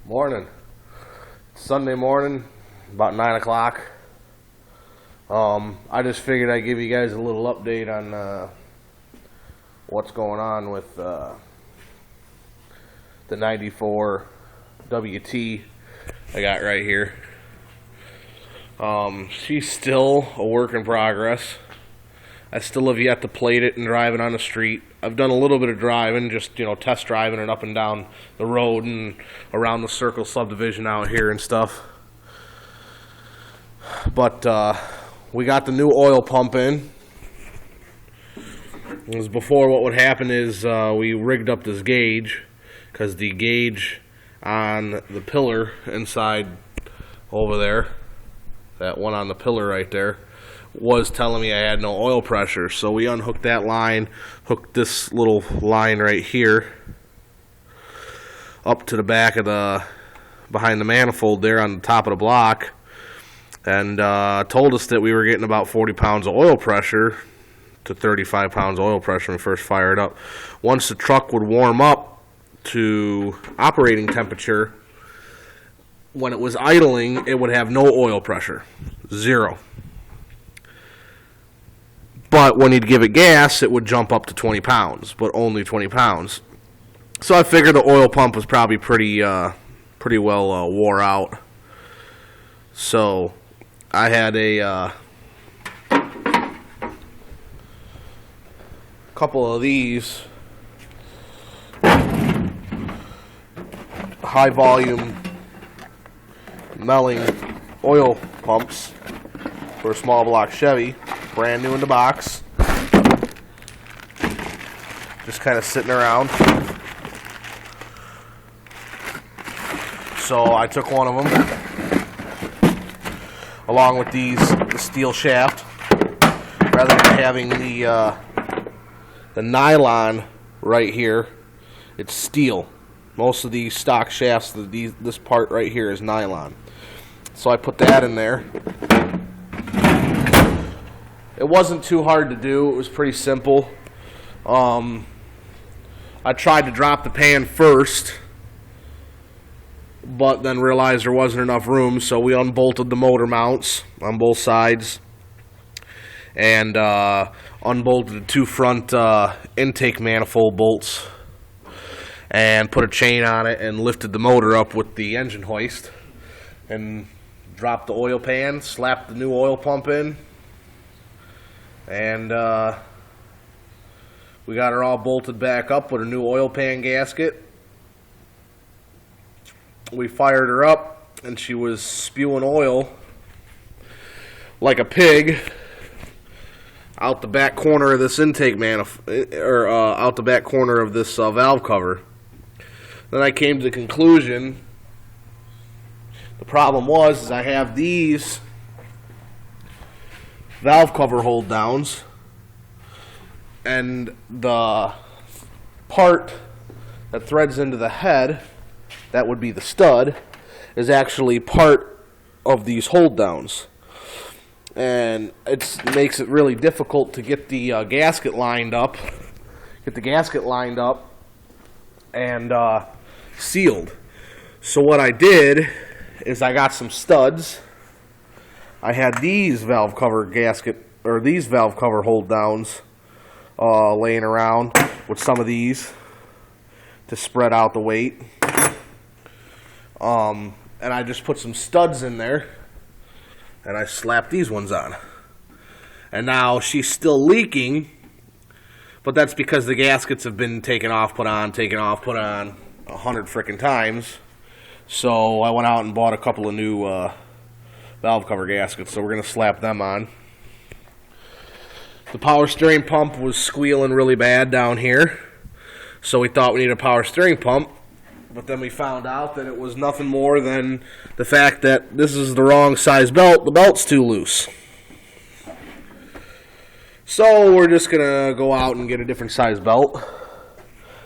Morning. Sunday morning, about 9 o'clock. I just figured I'd give you guys a little update on what's going on with the 94 WT I got right here. She's still a work in progress. I still have yet to plate it and drive it on the street. I've done a little bit of driving, just, test driving it up and down the road and around the Circle subdivision out here and stuff. But we got the new oil pump in. It was before. What would happen is we rigged up this gauge, because the gauge on the pillar inside over there, that one on the pillar right there, was telling me I had no oil pressure. So we unhooked that line, hooked this little line right here up to the back of behind the manifold there on the top of the block, and told us that we were getting about 40 pounds of oil pressure to 35 pounds of oil pressure when we first fired up. Once the truck would warm up to operating temperature, when it was idling, it would have no oil pressure, zero. But when you'd give it gas, it would jump up to 20 pounds, but only 20 pounds. So I figured the oil pump was probably pretty well wore out. So I had a couple of these high volume Melling oil pumps for a small block Chevy, brand new in the box, just kind of sitting around. So I took one of them along with the steel shaft, rather than having the nylon right here. It's steel. Most of these stock shafts, this part right here is nylon. So I put that in there. It wasn't too hard to do. It was pretty simple. I tried to drop the pan first, but then realized there wasn't enough room, so we unbolted the motor mounts on both sides and unbolted the two front intake manifold bolts and put a chain on it and lifted the motor up with the engine hoist and dropped the oil pan, slapped the new oil pump in, and we got her all bolted back up with a new oil pan gasket. We fired her up, and she was spewing oil like a pig out the back corner of this intake manifold, or out the back corner of this valve cover. Then I came to the conclusion the problem was I have these valve cover hold downs, and the part that threads into the head, that would be the stud, is actually part of these hold downs, and it makes it really difficult to get the gasket lined up, and sealed. So what I did is I got some studs. I had these valve cover hold downs laying around with some of these to spread out the weight. And I just put some studs in there and I slapped these ones on. And now she's still leaking, but that's because the gaskets have been taken off, put on, 100 frickin' times. So I went out and bought a couple of new valve cover gaskets, so we're going to slap them on. The power steering pump was squealing really bad down here, so we thought we needed a power steering pump, but then we found out that it was nothing more than the fact that this is the wrong size belt. The belt's too loose. So we're just going to go out and get a different size belt.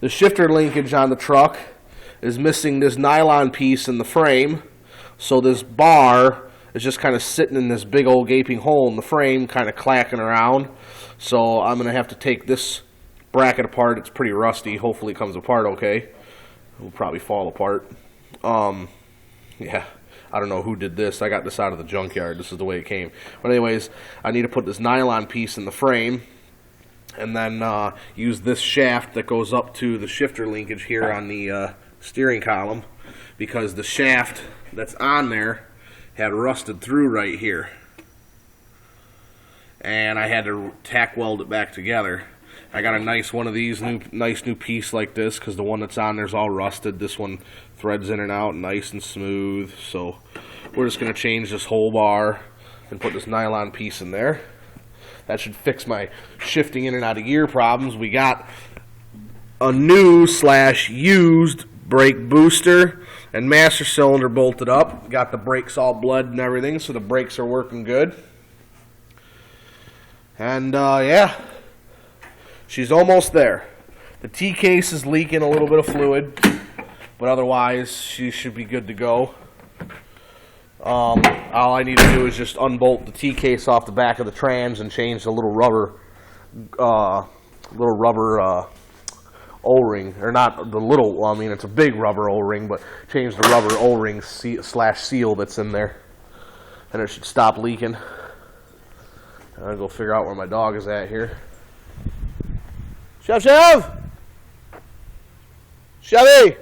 The shifter linkage on the truck is missing this nylon piece in the frame, so this bar is just kind of sitting in this big old gaping hole in the frame, kind of clacking around. So I'm going to have to take this bracket apart. It's pretty rusty. Hopefully it comes apart okay. It will probably fall apart. Yeah, I don't know who did this. I got this out of the junkyard. This is the way it came. But anyways, I need to put this nylon piece in the frame, and then use this shaft that goes up to the shifter linkage here on the steering column, because the shaft that's on there had rusted through right here, and I had to tack weld it back together. I got a nice one of these, nice new piece like this, because the one that's on there's all rusted. This one threads in and out nice and smooth. So we're just going to change this whole bar and put this nylon piece in there. That should fix my shifting in and out of gear problems. We got a new / used brake booster and master cylinder bolted up. Got the brakes all blood and everything, so the brakes are working good. And yeah, she's almost there. The T-case is leaking a little bit of fluid, but otherwise she should be good to go. All I need to do is just unbolt the T-case off the back of the trans and change the little rubber O-ring, or not the little, well, I mean it's a big rubber O-ring, but change the rubber O-ring / seal that's in there, and it should stop leaking. I'll go figure out where my dog is at here. Chev! Chevy!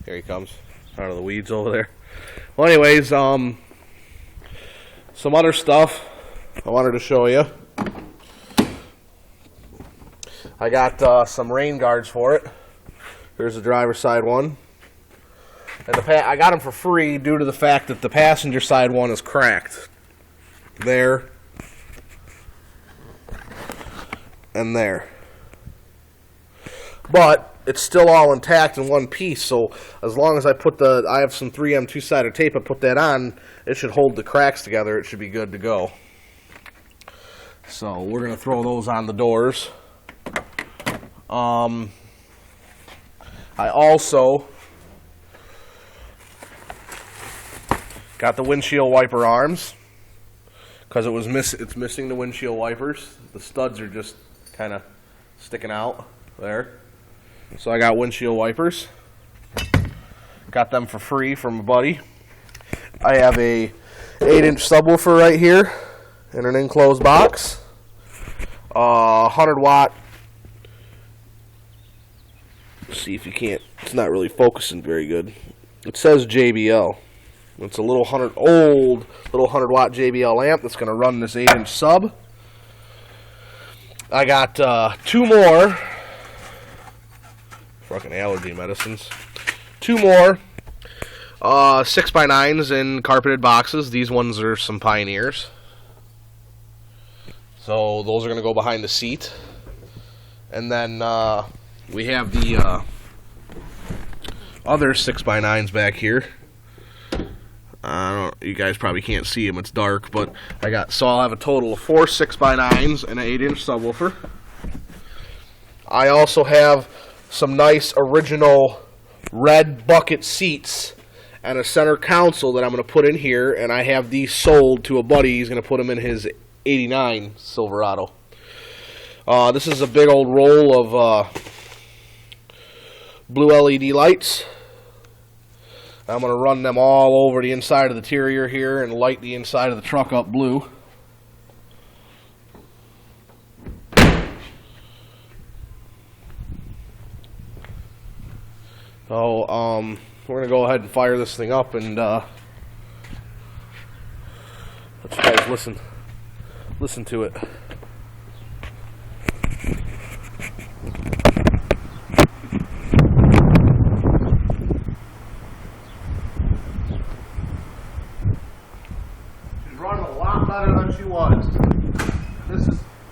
Here he comes, out of the weeds over there. Well, anyways, some other stuff I wanted to show you. I got some rain guards for it. Here's the driver's side one. And I got them for free due to the fact that the passenger side one is cracked. There. And there. But it's still all intact in one piece, so as long as I have some 3M two-sided tape, I put that on, it should hold the cracks together. It should be good to go. So we're going to throw those on the doors. I also got the windshield wiper arms, because it's missing the windshield wipers. The studs are just kind of sticking out there. So I got windshield wipers. Got them for free from a buddy. I have a 8-inch subwoofer right here in an enclosed box. 100 watt. See if you can't. It's not really focusing very good. It says JBL. It's a little 100 watt JBL lamp that's going to run this 8-inch sub. I got 2 more. Fucking allergy medicines. 2 more 6x9s in carpeted boxes. These ones are some Pioneers. So those are going to go behind the seat. And then we have the other 6x9s back here. You guys probably can't see them, it's dark, but I'll have a total of 4 6x9s and an 8-inch subwoofer. I also have some nice original red bucket seats and a center console that I'm going to put in here, and I have these sold to a buddy. He's going to put them in his 89 Silverado. This is a big old roll of blue LED lights. I'm going to run them all over the inside of the interior here and light the inside of the truck up blue. So, we're going to go ahead and fire this thing up and let you guys listen to it. She's running a lot better than she was.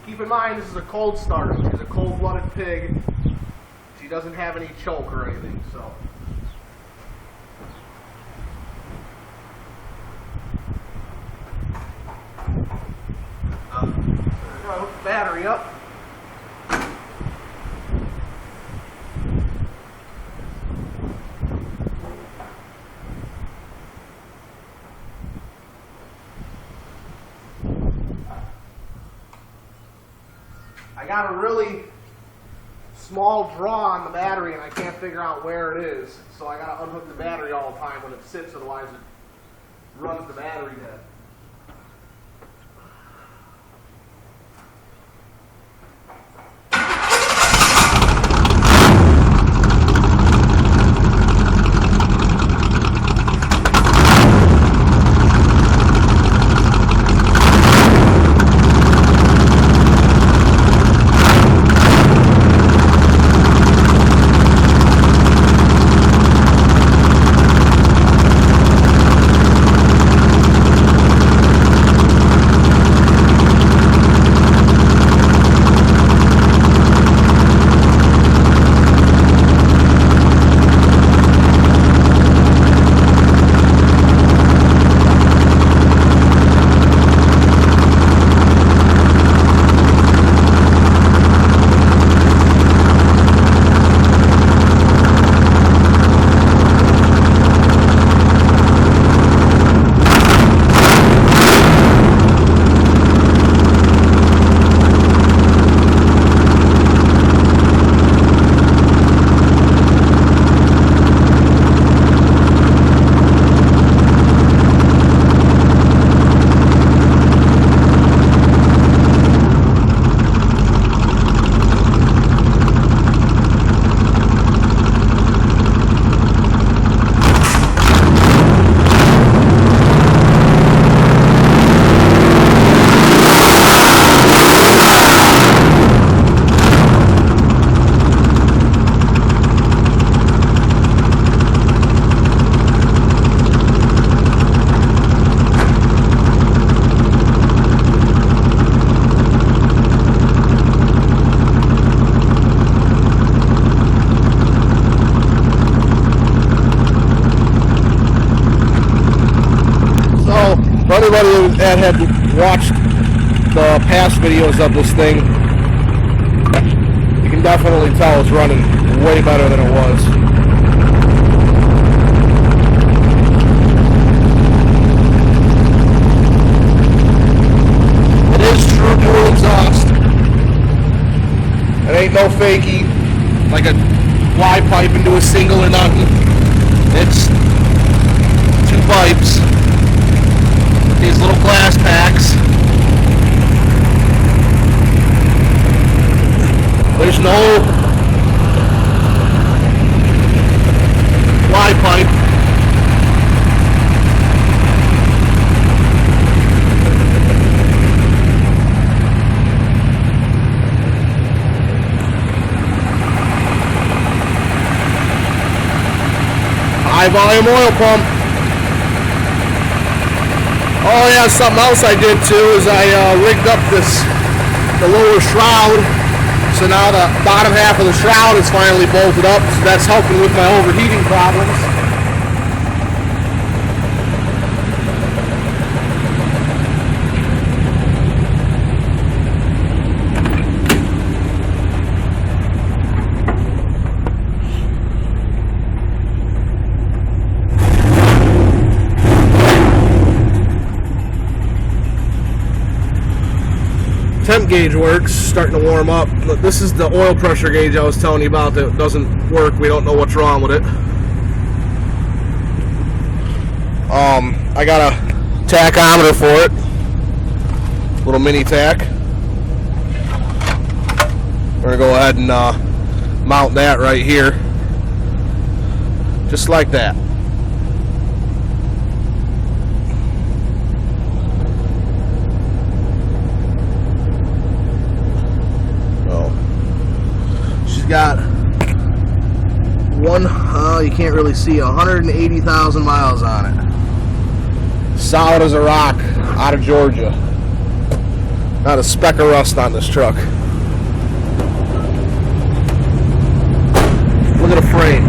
Keep in mind, this is a cold start. She's a cold-blooded pig. She doesn't have any choke or anything, so. Hook the battery up. I got a really small draw on the battery, and I can't figure out where it is. So I got to unhook the battery all the time when it sits, otherwise it runs the battery dead. Anybody that had watched the past videos of this thing, you can definitely tell it's running way better than it was. It is true dual exhaust. It ain't no fakey, like a Y pipe into a single or nothing. It's two pipes. These little glass packs. There's no Y pipe. High volume oil pump. Oh yeah, something else I did too is I rigged up the lower shroud, so now the bottom half of the shroud is finally bolted up, so that's helping with my overheating problems. Temp gauge works, starting to warm up. This is the oil pressure gauge I was telling you about that doesn't work. We don't know what's wrong with it. I got a tachometer for it, little mini tack. We're gonna go ahead and mount that right here, just like that. Got one, you can't really see, 180,000 miles on it. Solid as a rock, out of Georgia. Not a speck of rust on this truck. Look at the frame.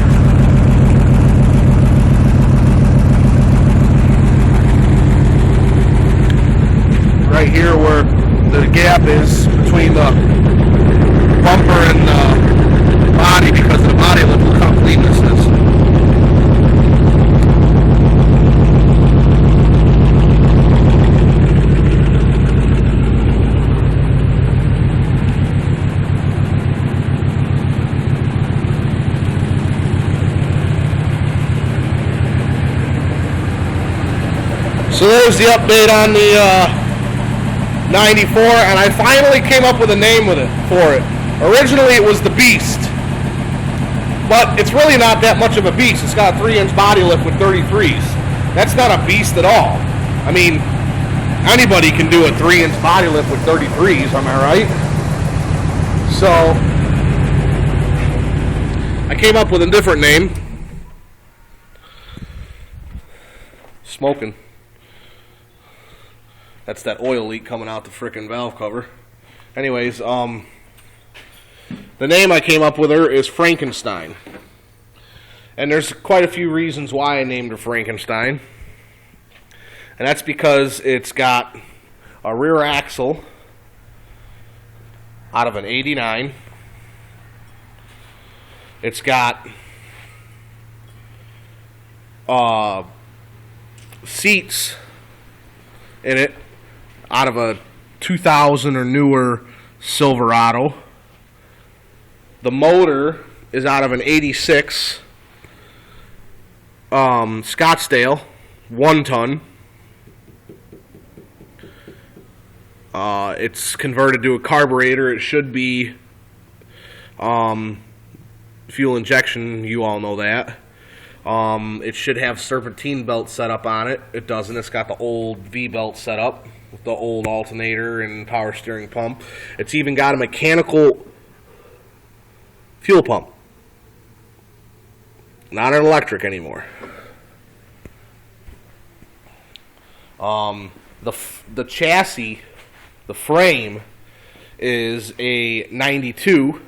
Right here where the gap is between the bumper and the body, because of the body, look how clean this is. So there's the update on the 94, and I finally came up with a name for it. Originally it was the Beast, but it's really not that much of a beast. It's got a 3-inch body lift with 33s. That's not a beast at all. I mean, anybody can do a 3-inch body lift with 33s, am I right? So I came up with a different name. Smoking. That's that oil leak coming out the frickin' valve cover. Anyways, the name I came up with her is Frankenstein. And there's quite a few reasons why I named her Frankenstein. And that's because it's got a rear axle out of an 89. It's got seats in it out of a 2000 or newer Silverado. The motor is out of an 86 Scottsdale 1 ton. It's converted to a carburetor. It should be fuel injection. You all know that. It should have serpentine belt set up on it. It doesn't. It's got the old V-belt set up with the old alternator and power steering pump. It's even got a mechanical fuel pump. Not an electric anymore. The chassis, the frame, is a 92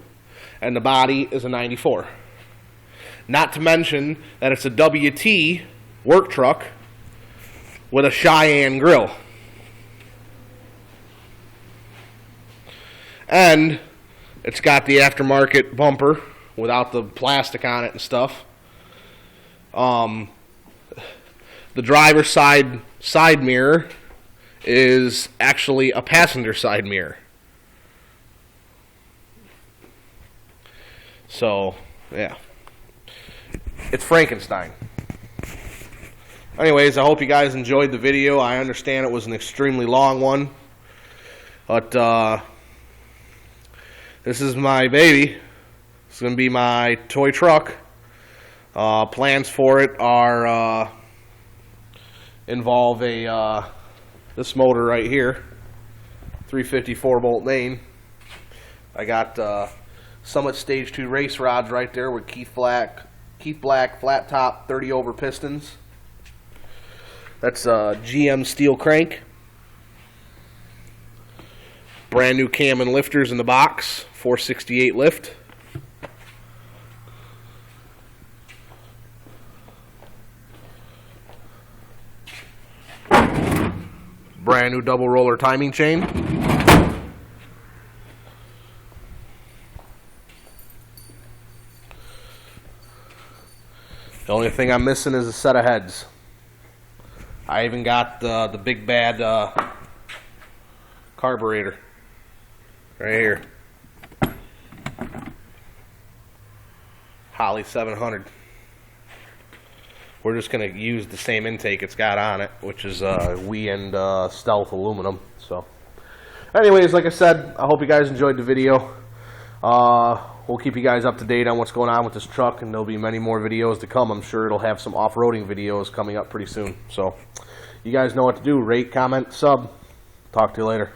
and the body is a 94. Not to mention that it's a WT work truck with a Cheyenne grill. And it's got the aftermarket bumper without the plastic on it and stuff. The driver's side mirror is actually a passenger side mirror. So, yeah. It's Frankenstein. Anyways, I hope you guys enjoyed the video. I understand it was an extremely long one. But, this is my baby. It's going to be my toy truck. Plans for it are involve this motor right here, 354 bolt main. I got Summit Stage 2 race rods right there with Keith Black flat top 30 over pistons. That's a GM steel crank. Brand new cam and lifters in the box, 468 lift. Brand new double roller timing chain. The only thing I'm missing is a set of heads. I even got the big bad carburetor right here. Holley 700. We're just going to use the same intake it's got on it, which is WE and Stealth aluminum. So, anyways, like I said, I hope you guys enjoyed the video. We'll keep you guys up to date on what's going on with this truck, and there'll be many more videos to come. I'm sure it'll have some off-roading videos coming up pretty soon. So, you guys know what to do. Rate, comment, sub. Talk to you later.